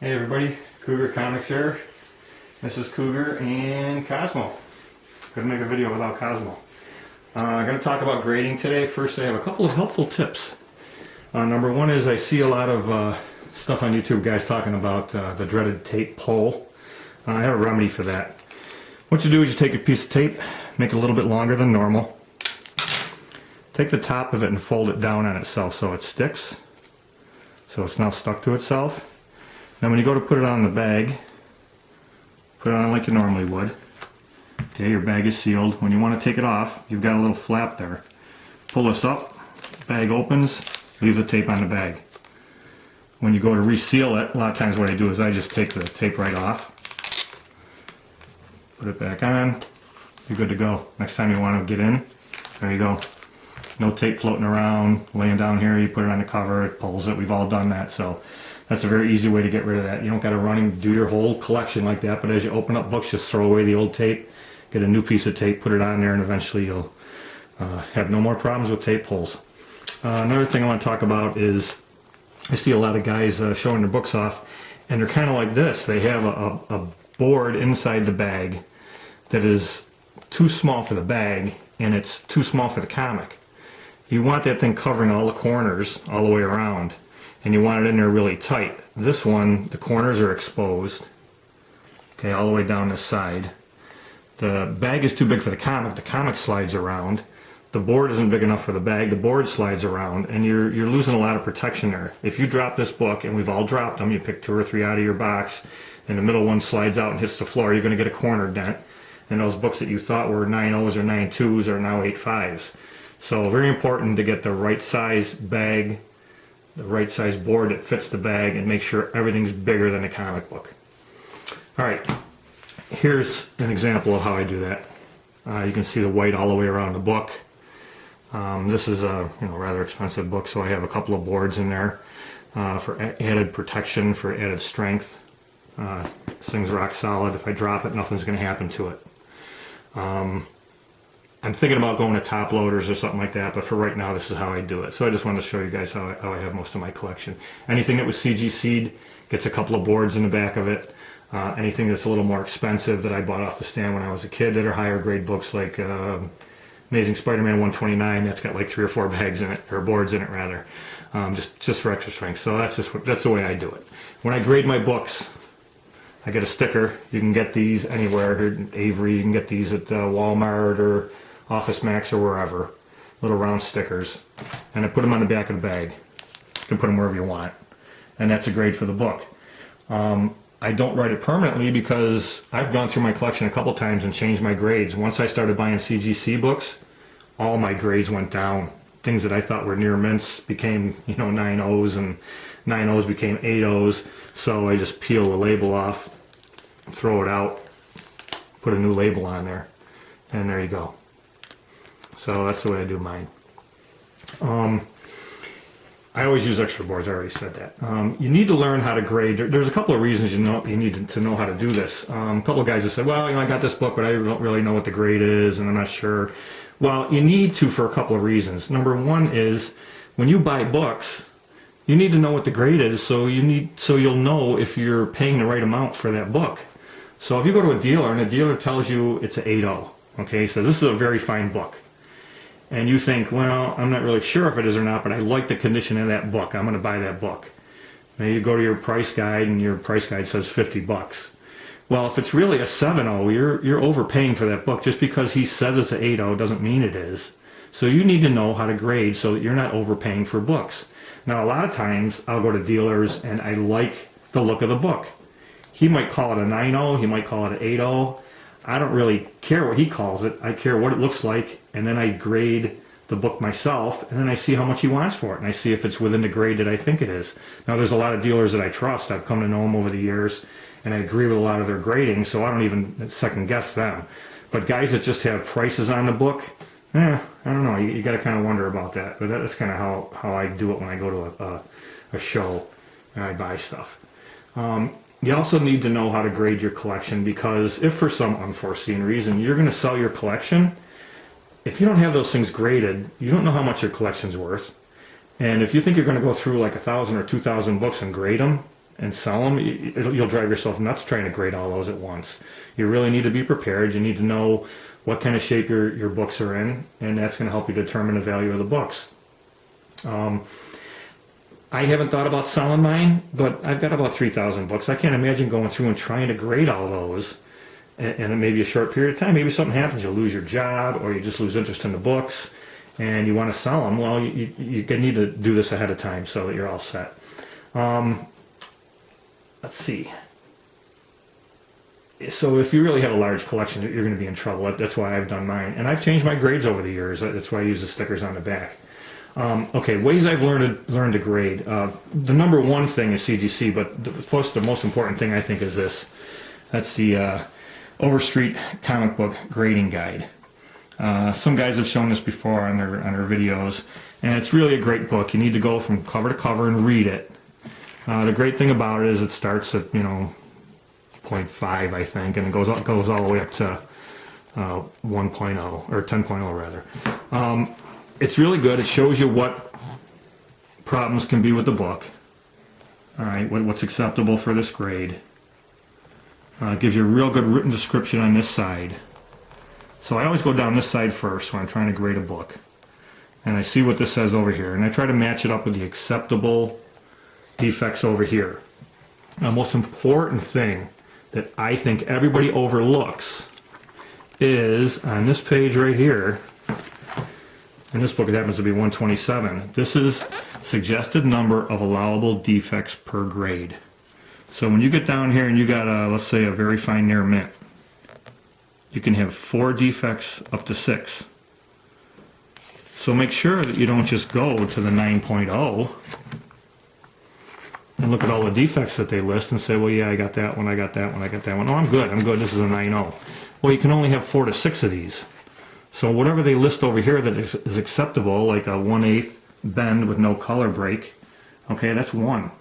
Hey everybody, Cougar Comics here. This is Cougar and Cosmo. Couldn't make a video without Cosmo. I'm going to talk about grading today. First, I have a couple of helpful tips. Number one is I see a lot of stuff on YouTube, guys talking about the dreaded tape pull. I have a remedy for that. What you do is you take a piece of tape, make it a little bit longer than normal. Take the top of it and fold it down on itself so it sticks. So it's now stuck to itself. Now when you go to put it on the bag, put it on like you normally would. Okay, your bag is sealed. When you want to take it off, you've got a little flap there. Pull this up, bag opens, leave the tape on the bag. When you go to reseal it, a lot of times what I do is I just take the tape right off, put it back on, you're good to go. Next time you want to get in, there you go. No tape floating around, laying down here, you put it on the cover, it pulls it. We've all done that, so that's a very easy way to get rid of that. You don't got to run and do your whole collection like that, but as you open up books, just throw away the old tape, get a new piece of tape, put it on there, and eventually you'll have no more problems with tape pulls. Another thing I want to talk about is I see a lot of guys showing their books off, and they're kind of like this. They have a board inside the bag that is too small for the bag, and it's too small for the comic. You want that thing covering all the corners all the way around, and you want it in there really tight. This one, the corners are exposed, okay, all the way down this side. The bag is too big for the comic slides around. The board isn't big enough for the bag, the board slides around, and you're losing a lot of protection there. If you drop this book, and we've all dropped them, you pick 2 or 3 out of your box, and the middle one slides out and hits the floor, you're going to get a corner dent, and those books that you thought were 9.0s or 9.2s are now 8.5s. So very important to get the right size bag, the right size board that fits the bag, and make sure everything's bigger than a comic book. Alright, here's an example of how I do that. You can see the white all the way around the book. This is a rather expensive book, so I have a couple of boards in there for added protection, for added strength. This thing's rock solid. If I drop it, nothing's going to happen to it. I'm thinking about going to top loaders or something like that, but for right now this is how I do it. So I just wanted to show you guys how I have most of my collection. Anything that was CGC'd gets a couple of boards in the back of it. Anything that's a little more expensive that I bought off the stand when I was a kid that are higher grade books like Amazing Spider-Man 129, that's got like 3 or 4 bags in it, or boards in it rather, just for extra strength. So that's the way I do it. When I grade my books, I get a sticker. You can get these anywhere. Here at Avery, you can get these at Walmart or Office Max or wherever. Little round stickers. And I put them on the back of the bag. You can put them wherever you want. And that's a grade for the book. I don't write it permanently because I've gone through my collection a couple times and changed my grades. Once I started buying CGC books, all my grades went down. Things that I thought were near mints became 9.0s, and 9.0s became 8.0s. So I just peel the label off, throw it out, put a new label on there, and there you go. So that's the way I do mine. I always use extra boards, I already said that. You need to learn how to grade. There's a couple of reasons you need to know how to do this. A couple of guys have said, well, I got this book, but I don't really know what the grade is, and I'm not sure. Well, you need to for a couple of reasons. Number one is, when you buy books, you need to know what the grade is, so you'll know if you're paying the right amount for that book. So if you go to a dealer, and the dealer tells you it's an 8.0, okay, says this is a very fine book, and you think, well, I'm not really sure if it is or not, but I like the condition of that book, I'm going to buy that book. Now you go to your price guide, and your price guide says 50 bucks. Well, if it's really a 7.0, you're overpaying for that book. Just because he says it's an 8.0 doesn't mean it is. So you need to know how to grade so that you're not overpaying for books. Now, a lot of times I'll go to dealers and I like the look of the book. He might call it a 9.0, he might call it an 8.0. I don't really care what he calls it. I care what it looks like, and then I grade the book myself, and then I see how much he wants for it, and I see if it's within the grade that I think it is. Now, there's a lot of dealers that I trust. I've come to know them over the years, and I agree with a lot of their grading, so I don't even second guess them. But guys that just have prices on the book, I don't know. You got to kind of wonder about that. But that's kind of how I do it when I go to a show and I buy stuff. You also need to know how to grade your collection, because if for some unforeseen reason you're going to sell your collection, if you don't have those things graded, you don't know how much your collection's worth. And if you think you're going to go through like 1,000 or 2,000 books and grade them, and sell them, you'll drive yourself nuts trying to grade all those at once. You really need to be prepared. You need to know what kind of shape your books are in, and that's going to help you determine the value of the books. I haven't thought about selling mine, but I've got about 3,000 books. I can't imagine going through and trying to grade all those in maybe a short period of time. Maybe something happens, you lose your job, or you just lose interest in the books, and you want to sell them. Well, you need to do this ahead of time so that you're all set. Let's see. So if you really have a large collection, you're going to be in trouble. That's why I've done mine. And I've changed my grades over the years. That's why I use the stickers on the back. Okay, ways I've learned to grade. The number one thing is CGC, but the most important thing I think is this. That's the Overstreet comic book grading guide. Some guys have shown this before on their videos, and it's really a great book. You need to go from cover to cover and read it. The great thing about it is it starts at 0.5, I think, and it goes all the way up to 1.0 or 10.0 rather. It's really good. It shows you what problems can be with the book. All right, what's acceptable for this grade. Gives you a real good written description on this side. So I always go down this side first when I'm trying to grade a book. And I see what this says over here. And I try to match it up with the acceptable defects over here. The most important thing that I think everybody overlooks is on this page right here. In this book it happens to be 127. This is suggested number of allowable defects per grade. So when you get down here and you got let's say a very fine near mint, you can have 4 defects up to 6. So make sure that you don't just go to the 9.0 and look at all the defects that they list and say, well, yeah, I got that one, I got that one, I got that one. Oh, I'm good, this is a 9.0. Well, you can only have 4 to 6 of these. So whatever they list over here that is acceptable, like a 1/8 bend with no color break, okay, that's one.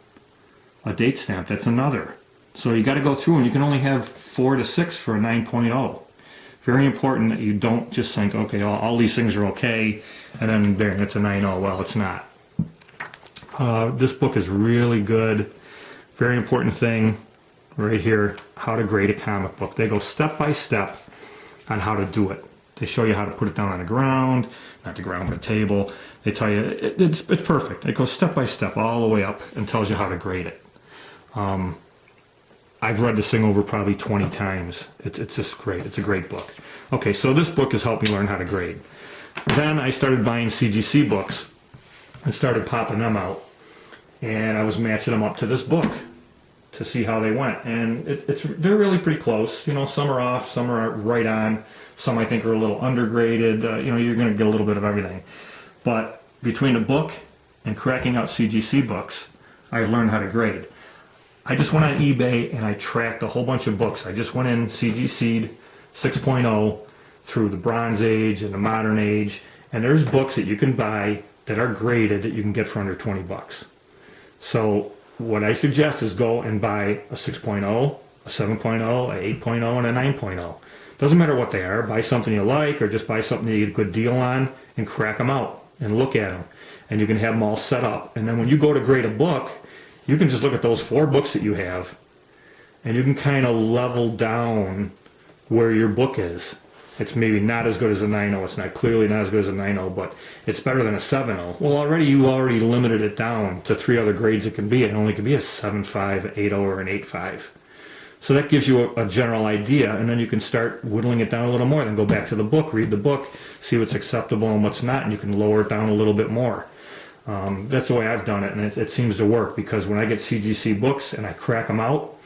A date stamp, that's another. So you got to go through and you can only have 4 to 6 for a 9.0. Very important that you don't just think, okay, all these things are okay, and then there, it's a 9.0. Well, it's not. This book is really good. Very important thing right here, how to grade a comic book. They go step by step on how to do it. They show you how to put it down on the ground, not the ground, but a table. They tell you, it's perfect. It goes step by step all the way up and tells you how to grade it. I've read this thing over probably 20 times. It's just great. It's a great book. Okay, so this book has helped me learn how to grade. Then I started buying CGC books and started popping them out. And I was matching them up to this book to see how they went. And they're really pretty close. Some are off, some are right on. Some I think are a little undergraded. You're going to get a little bit of everything. But between a book and cracking out CGC books, I've learned how to grade. I just went on eBay and I tracked a whole bunch of books. I just went in CGC'd 6.0 through the Bronze Age and the Modern Age, and there's books that you can buy that are graded that you can get for under 20 bucks. So what I suggest is go and buy a 6.0, a 7.0, a 8.0, and a 9.0. Doesn't matter what they are. Buy something you like, or just buy something you get a good deal on and crack them out and look at them. And you can have them all set up. And then when you go to grade a book, you can just look at those 4 books that you have, and you can kind of level down where your book is. It's maybe not as good as a 9.0. It's not clearly not as good as a 9.0, but it's better than a 7.0. Well, you already limited it down to 3 other grades it can be. It only can be a 7.5, an 8.0, or an 8.5. So that gives you a general idea, and then you can start whittling it down a little more. Then go back to the book, read the book, see what's acceptable and what's not, and you can lower it down a little bit more. That's the way I've done it, and it seems to work, because when I get CGC books and I crack them out,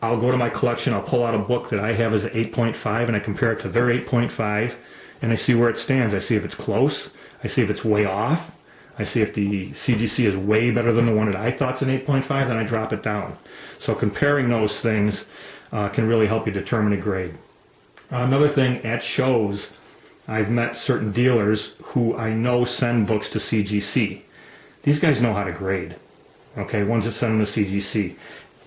I'll go to my collection, I'll pull out a book that I have as an 8.5, and I compare it to their 8.5, and I see where it stands. I see if it's close, I see if it's way off, I see if the CGC is way better than the one that I thought's an 8.5, then I drop it down. So comparing those things can really help you determine a grade. Another thing, at shows, I've met certain dealers who I know send books to CGC. These guys know how to grade, okay, ones that send them to CGC.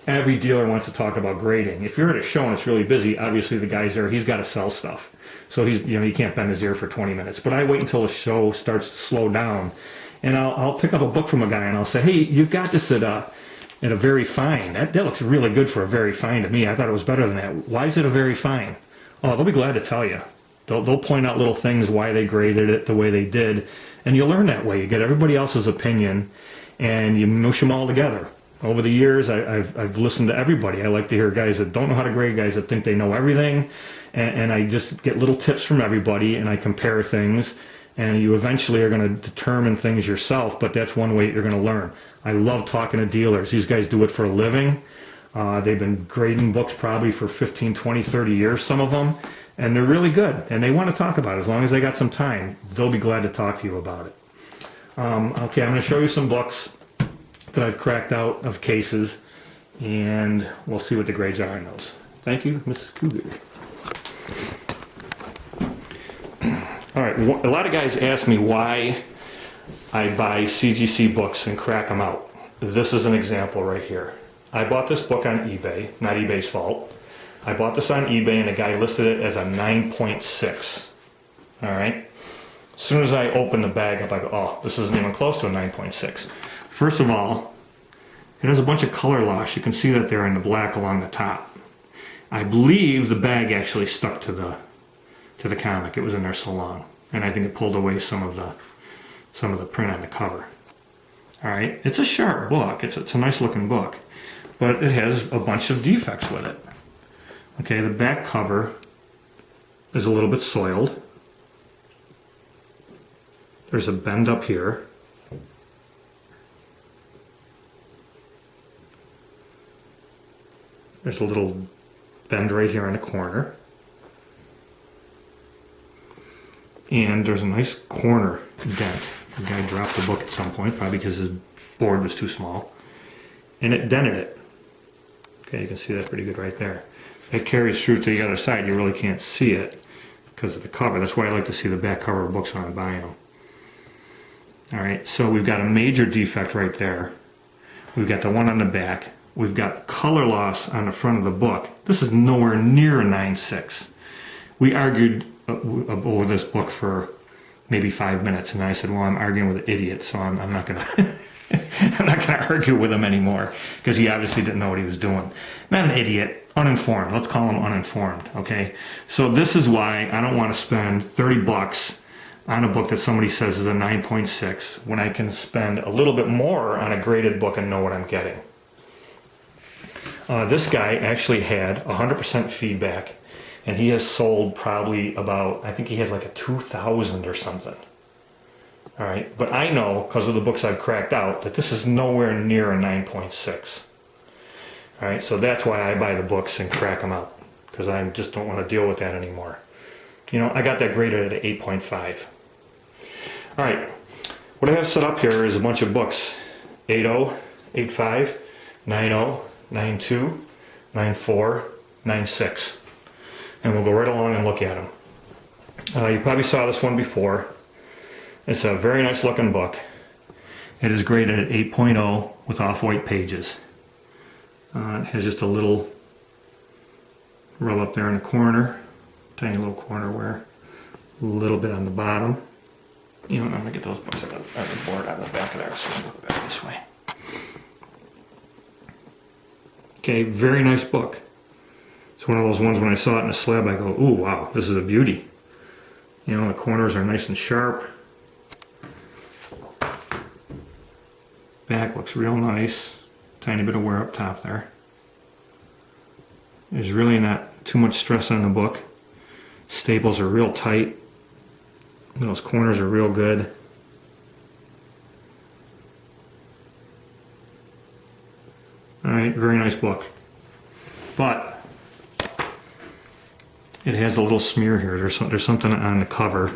Every dealer wants to talk about grading. If you're at a show and it's really busy, obviously the guy's there, he's got to sell stuff. So he can't bend his ear for 20 minutes. But I wait until the show starts to slow down, and I'll pick up a book from a guy and I'll say, hey, you've got this at And a very fine, that looks really good for a very fine to me. I thought it was better than that. Why is it a very fine? Oh, they'll be glad to tell you. They'll point out little things why they graded it the way they did, and you learn that way. You get everybody else's opinion, and you mush them all together. Over the years, I've listened to everybody. I like to hear guys that don't know how to grade, guys that think they know everything, and I just get little tips from everybody, and I compare things, and you eventually are going to determine things yourself, but that's one way you're going to learn. I love talking to dealers. These guys do it for a living. They've been grading books probably for 15, 20, 30 years, some of them, and they're really good, and they want to talk about it. As long as they got some time, they'll be glad to talk to you about it. Okay, I'm going to show you some books that I've cracked out of cases, and we'll see what the grades are on those. Thank you, Mrs. Cougar. All right, a lot of guys ask me why I buy CGC books and crack them out. This is an example right here. I bought this book on eBay, not eBay's fault. I bought this on eBay and the guy listed it as a 9.6. All right. As soon as I open the bag up, I go, oh, this isn't even close to a 9.6. First of all, it has a bunch of color loss. You can see that there in the black along the top. I believe the bag actually stuck to the comic. It was in there so long, and I think it pulled away some of the print on the cover. All right, it's a sharp book. It's a nice looking book, but it has a bunch of defects with it. Okay, the back cover is a little bit soiled. There's a bend up here. There's a little bend right here in the corner. And there's a nice corner dent. The guy dropped the book at some point, probably because his board was too small. And it dented it. Okay, you can see that pretty good right there. It carries through to the other side. You really can't see it because of the cover. That's why I like to see the back cover of books when I'm buying them. Alright, so we've got a major defect right there. We've got the one on the back. We've got color loss on the front of the book. This is nowhere near a 9.6. We argued over this book for maybe 5 minutes, and I said, well, I'm arguing with an idiot, so I'm not gonna I'm not gonna argue with him anymore, because he obviously didn't know what he was doing. Not an idiot, uninformed. Let's call him uninformed, okay? So this is why I don't want to spend 30 bucks on a book that somebody says is a 9.6 when I can spend a little bit more on a graded book and know what I'm getting. This guy actually had 100% feedback, and he has sold probably about, I think he had like a 2,000 or something. All right, but I know, because of the books I've cracked out, that this is nowhere near a 9.6. All right, so that's why I buy the books and crack them out, because I just don't want to deal with that anymore. You know, I got that graded at 8.5. All right, what I have set up here is a bunch of books. 8.0, 8.5, 9.0, 9.2, 9.4, 9.6. And we'll go right along and look at them. You probably saw this one before. It's a very nice looking book. It is graded at 8.0 with off-white pages. It has just a little rub up there in the corner, tiny little corner wear, a little bit on the bottom. You know, I'm going to get those books on the board out of the back of there, so we'll look back this way. Okay, very nice book. It's one of those ones when I saw it in a slab, I go, ooh, wow, this is a beauty. You know, the corners are nice and sharp. Back looks real nice. Tiny bit of wear up top there. There's really not too much stress on the book. Staples are real tight. Those corners are real good. Alright, very nice book. But it has a little smear here. There's something on the cover,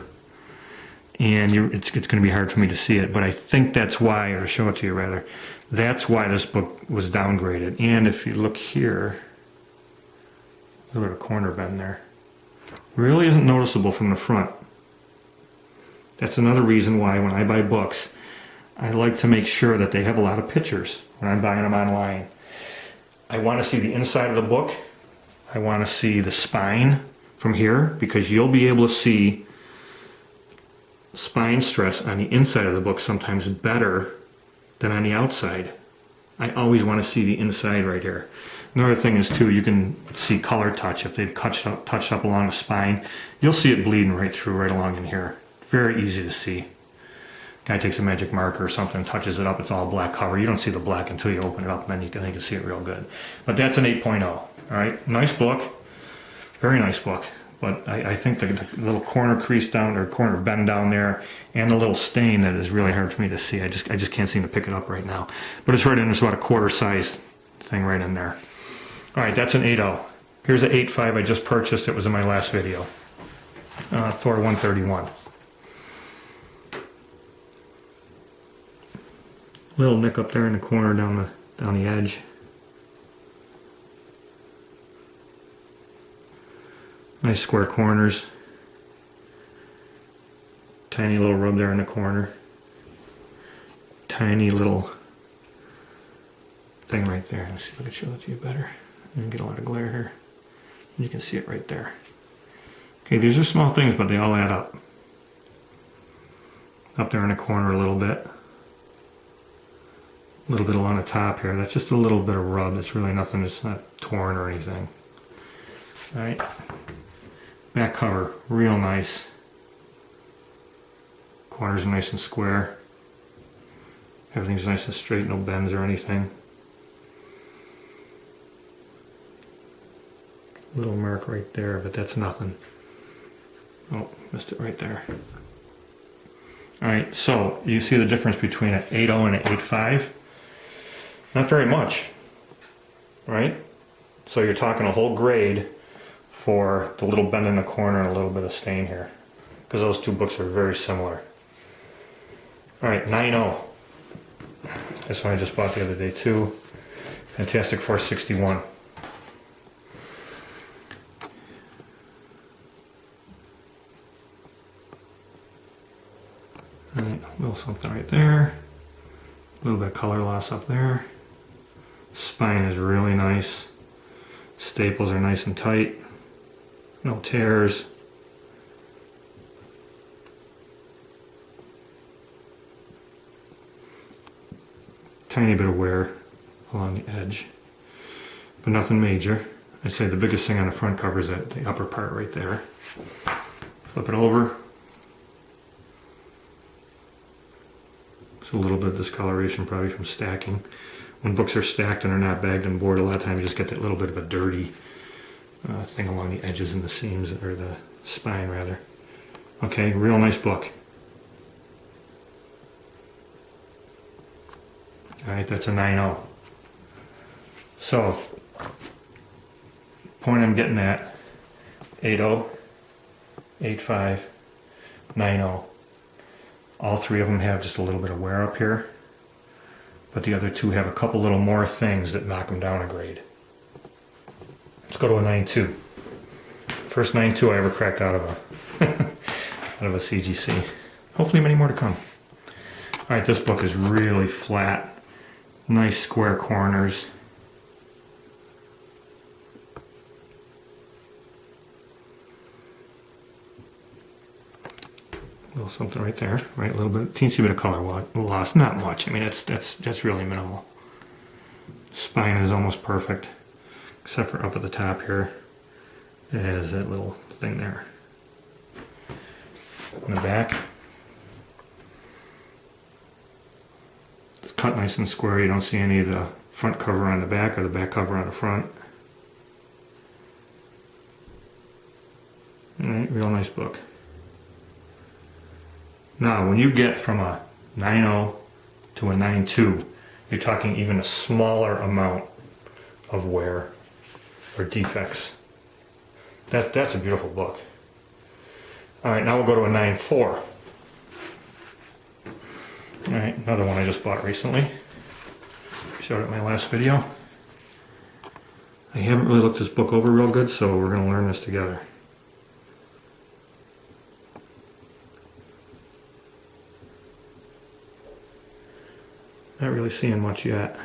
and it's going to be hard for me to see it, but I think that's why, or to show it to you rather, that's why this book was downgraded. And if you look here, a little bit of corner bend there. Really isn't noticeable from the front. That's another reason why when I buy books, I like to make sure that they have a lot of pictures when I'm buying them online. I want to see the inside of the book. I want to see the spine from here, because you'll be able to see spine stress on the inside of the book sometimes better than on the outside. I always want to see the inside right here. Another thing is too, you can see color touch. If they've touched up along the spine, you'll see it bleeding right through, right along in here. Very easy to see. Guy takes a magic marker or something, touches it up, it's all black cover. You don't see the black until you open it up, and then you can see it real good. But that's an 8.0. All right, nice book, very nice book. But I think the little corner crease down, or corner bend down there, and the little stain, that is really hard for me to see. I just can't seem to pick it up right now. But it's right in, there's about a quarter size thing right in there. All right, that's an 8.0. Here's an 8.5 I just purchased. It was in my last video. Thor 131. Little nick up there in the corner down the edge. Nice square corners. Tiny little rub there in the corner. Tiny little thing right there. Let's see if I can show it to you better. You can get a lot of glare here. You can see it right there. Okay, these are small things, but they all add up. Up there in the corner a little bit. A little bit along the top here. That's just a little bit of rub. It's really nothing. It's not torn or anything. All right. Back cover, real nice. Corners are nice and square. Everything's nice and straight, no bends or anything. Little mark right there, but that's nothing. Oh, missed it right there. Alright, so you see the difference between an 8.0 and an 8.5? Not very much, right? So you're talking a whole grade for the little bend in the corner and a little bit of stain here, because those two books are very similar. Alright, 9.0. This one I just bought the other day too. Fantastic Four 61. Alright, a little something right there. A little bit of color loss up there. Spine is really nice. Staples are nice and tight. No tears. Tiny bit of wear along the edge, but nothing major. I'd say the biggest thing on the front cover is that the upper part right there. Flip it over. It's a little bit of discoloration probably from stacking. When books are stacked and are not bagged and board, a lot of times you just get that little bit of a dirty thing along the edges and the seams, or the spine rather. Okay, real nice book. Alright, that's a 9.0. So, point I'm getting at, 8.0, 8.5, 9.0. All three of them have just a little bit of wear up here, but the other two have a couple little more things that knock them down a grade. Let's go to a 9.2. First 9.2 I ever cracked out of a out of a CGC. Hopefully many more to come. Alright, this book is really flat. Nice square corners. A little something right there, right? A little bit, teensy bit of color loss. Not much. I mean, that's really minimal. Spine is almost perfect, except for up at the top here. It has that little thing there. In the back, it's cut nice and square. You don't see any of the front cover on the back or the back cover on the front. Alright, real nice book. Now, when you get from a 9.0 to a 9.2, you're talking even a smaller amount of wear or defects. That's a beautiful book. Alright, now we'll go to a 9.4. Alright, another one I just bought recently. Showed it in my last video. I haven't really looked this book over real good, so we're going to learn this together. Not really seeing much yet.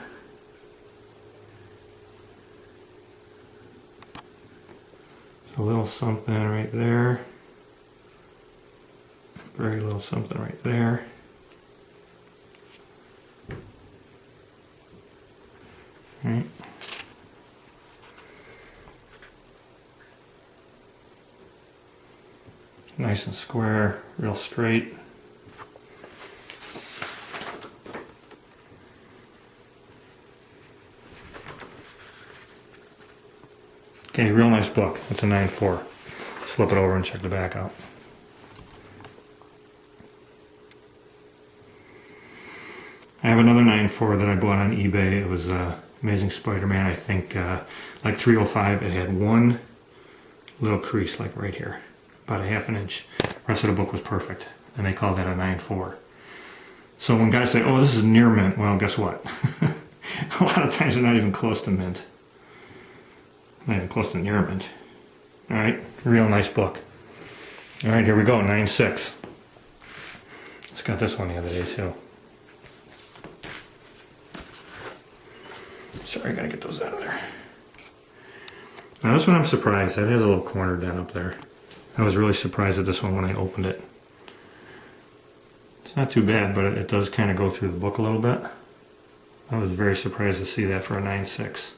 It's a little something right there. Very little something right there. nice and square, real straight. Okay, real nice book. It's a 9.4. Flip it over and check the back out. I have another 9.4 that I bought on eBay. It was Amazing Spider-Man, I think, like 305. It had one little crease, like right here, about a ½ inch. The rest of the book was perfect, and they called that a 9.4. So when guys say, oh, this is near mint, well, guess what? A lot of times they're not even close to mint. Not even close to near mint. All right, real nice book. All right, here we go, 9.6. Just got this one the other day, too. Sorry, I gotta get those out of there. Now this one I'm surprised. That has a little corner dent up there. I was really surprised at this one when I opened it. It's not too bad, but it does kind of go through the book a little bit. I was very surprised to see that for a 9.6.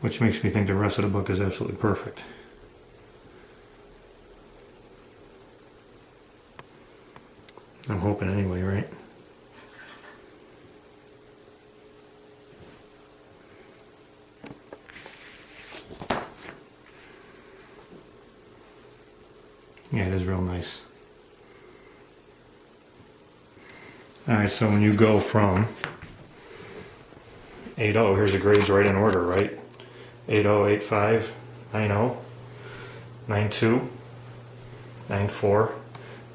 Which makes me think the rest of the book is absolutely perfect. I'm hoping anyway, right? Yeah, it is real nice. Alright, so when you go from 8.0, here's the grades right in order, right? 8.0, 8.5, 9.0, 9.2, 9.4,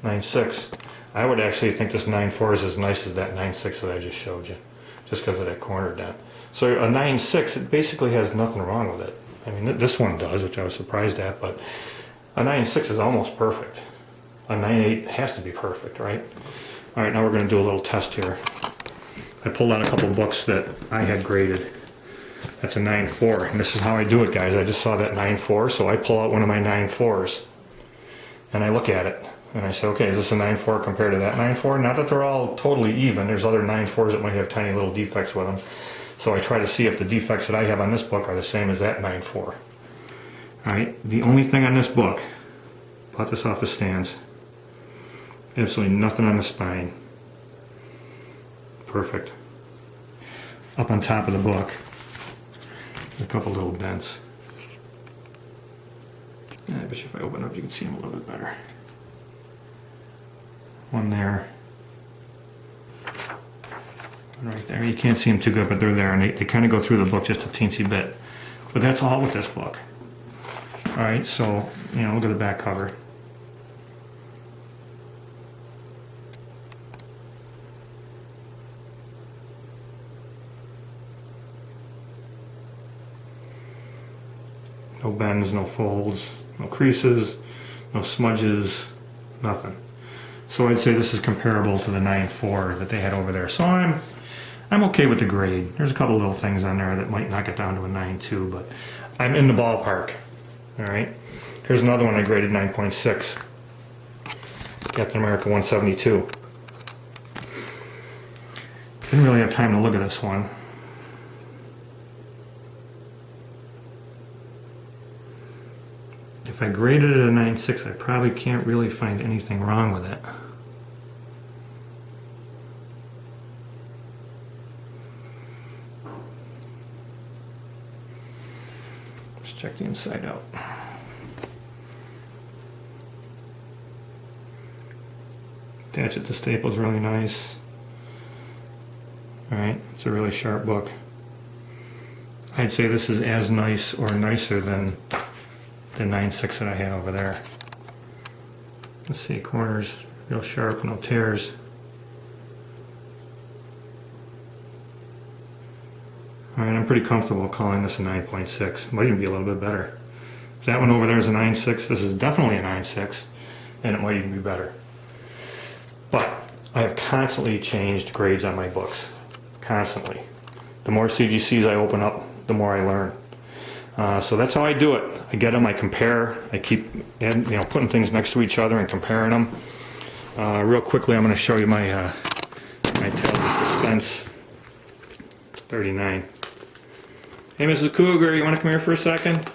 9.6. I would actually think this 9.4 is as nice as that 9.6 that I just showed you, just because of that corner dent. So a 9.6, it basically has nothing wrong with it. I mean, this one does, which I was surprised at, but a 9.6 is almost perfect. A 9.8 has to be perfect, right? All right, now we're going to do a little test here. I pulled out a couple books that I had graded. That's a 9.4, and this is how I do it, guys. I just saw that 9.4, so I pull out one of my 9.4s, and I look at it, and I say, okay, is this a 9.4 compared to that 9.4? Not that they're all totally even. There's other 9.4s that might have tiny little defects with them. So I try to see if the defects that I have on this book are the same as that 9.4. Alright, the only thing on this book, bought this off the stands, absolutely nothing on the spine. Perfect. Up on top of the book, a couple little dents. I bet you if I open up you can see them a little bit better. One there. One right there. You can't see them too good, but they're there, and they kind of go through the book just a teensy bit. But that's all with this book. Alright, so, you know, look at the back cover. No bends, no folds, no creases, no smudges, nothing. So I'd say this is comparable to the 9.4 that they had over there. So I'm okay with the grade. There's a couple little things on there that might knock it down to a 9.2, but I'm in the ballpark. Alright, here's another one I graded 9.6. Captain America 172. Didn't really have time to look at this one. If I graded it a 9.6, I probably can't really find anything wrong with it. Let's check the inside out. Attach it to staples really nice. Alright, it's a really sharp book. I'd say this is as nice or nicer than the 9.6 that I had over there. Let's see, corners real sharp, no tears. Alright, I'm pretty comfortable calling this a 9.6. Might even be a little bit better. If that one over there is a 9.6, this is definitely a 9.6, and it might even be better. But I have constantly changed grades on my books. Constantly. The more CGCs I open up, the more I learn. So that's how I do it. I get them, I compare, I keep putting things next to each other and comparing them. Real quickly, I'm going to show you my Tales of Suspense 39. Hey, Mrs. Cougar, you want to come here for a second?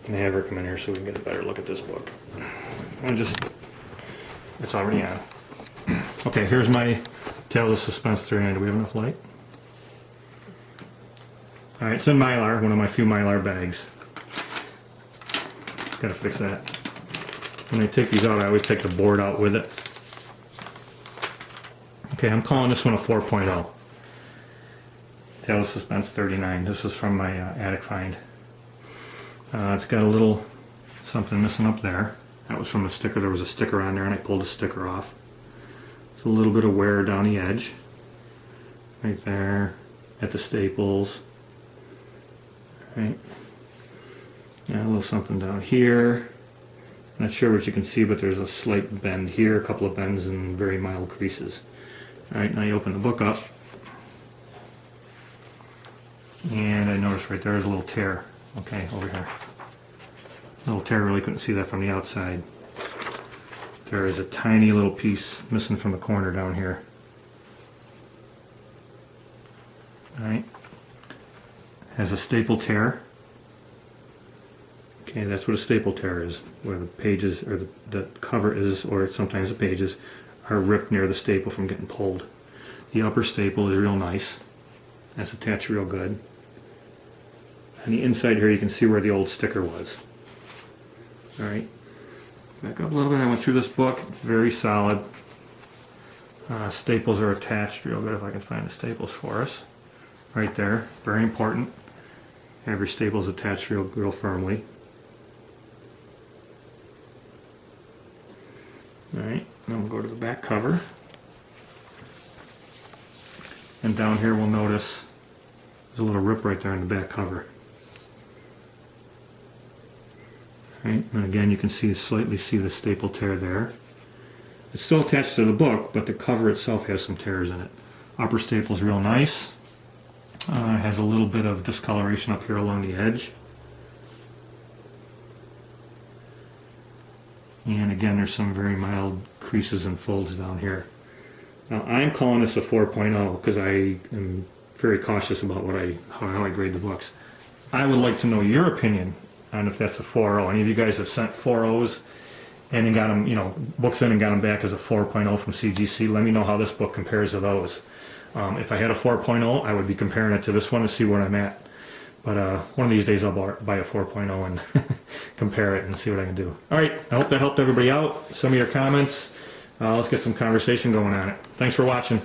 and have her come in here so we can get a better look at this book. It's already on. Okay, here's my Tales of Suspense 39. Do we have enough light? All right, it's in Mylar, one of my few Mylar bags. Gotta fix that. When I take these out, I always take the board out with it. Okay, I'm calling this one a 4.0. Tales of Suspense 39. This was from my attic find. It's got a little something missing up there. That was from a sticker. There was a sticker on there and I pulled the sticker off. It's a little bit of wear down the edge. Right there at the staples. Right. Yeah, a little something down here. Not sure what you can see, but there's a slight bend here, a couple of bends and very mild creases. Alright, now you open the book up. And I noticed right there is a little tear. Okay, over here. A little tear, really couldn't see that from the outside. There is a tiny little piece missing from the corner down here. Alright. Has a staple tear. Okay, that's what a staple tear is, where the pages, or the cover is, or sometimes the pages, are ripped near the staple from getting pulled. The upper staple is real nice. That's attached real good. On the inside here you can see where the old sticker was. Alright, back up a little bit. I went through this book, very solid. Staples are attached real good, if I can find the staples for us. Right there, very important. Every staple is attached real firmly. Alright, then we'll go to the back cover. And down here we'll notice there's a little rip right there in the back cover. Right, and again you can slightly see the staple tear there. It's still attached to the book, but the cover itself has some tears in it. Upper staple is real nice. Has a little bit of discoloration up here along the edge. And again, there's some very mild creases and folds down here. Now I'm calling this a 4.0 because I am very cautious about how I grade the books. I would like to know your opinion on if that's a 4.0. Any of you guys have sent 4.0s and then got them, books in and got them back as a 4.0 from CGC. Let me know how this book compares to those. If I had a 4.0, I would be comparing it to this one to see where I'm at. But one of these days I'll buy a 4.0 and compare it and see what I can do. Alright, I hope that helped everybody out. Some of your comments. Let's get some conversation going on it. Thanks for watching.